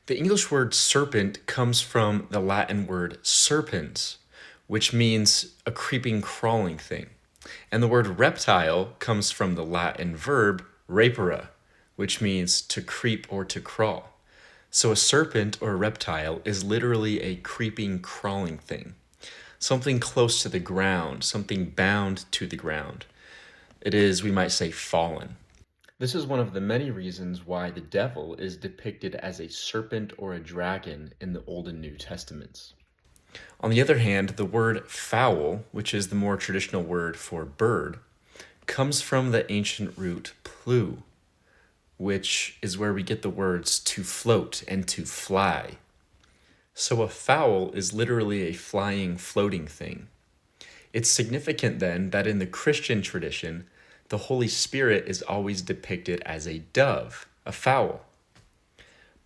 The English word serpent comes from the Latin word serpens, which means a creeping, crawling thing. And the word reptile comes from the Latin verb rapere, which means to creep or to crawl. So a serpent or a reptile is literally a creeping, crawling thing, something close to the ground, something bound to the ground. It is, we might say, fallen. This is one of the many reasons why the devil is depicted as a serpent or a dragon in the Old and New Testaments. On the other hand, the word fowl, which is the more traditional word for bird, comes from the ancient root plu, which is where we get the words to float and to fly. So a fowl is literally a flying, floating thing. It's significant then that in the Christian tradition, the Holy Spirit is always depicted as a dove, a fowl.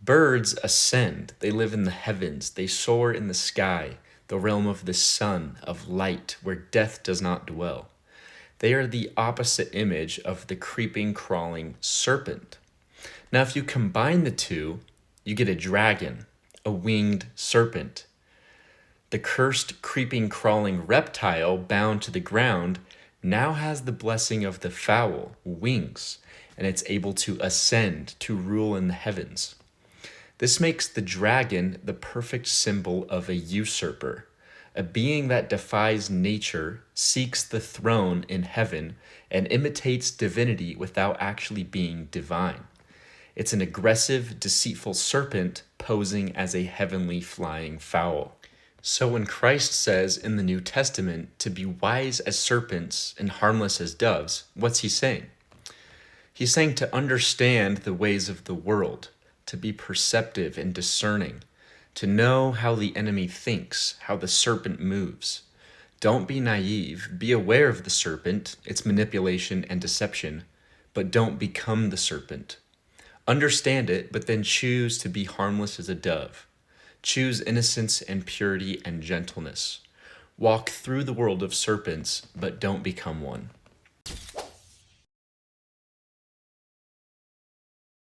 Birds ascend, they live in the heavens, they soar in the sky, the realm of the sun, of light, where death does not dwell. They are the opposite image of the creeping, crawling serpent. Now, if you combine the two, you get a dragon, a winged serpent. The cursed, creeping, crawling reptile bound to the ground now has the blessing of the fowl, wings, and it's able to ascend, to rule in the heavens. This makes the dragon the perfect symbol of a usurper, a being that defies nature, seeks the throne in heaven, and imitates divinity without actually being divine. It's an aggressive, deceitful serpent posing as a heavenly flying fowl. So when Christ says in the New Testament to be wise as serpents and harmless as doves, what's he saying? He's saying to understand the ways of the world, to be perceptive and discerning, to know how the enemy thinks, how the serpent moves. Don't be naive, be aware of the serpent, its manipulation and deception, but don't become the serpent. Understand it, but then choose to be harmless as a dove. Choose innocence and purity and gentleness. Walk through the world of serpents, but don't become one.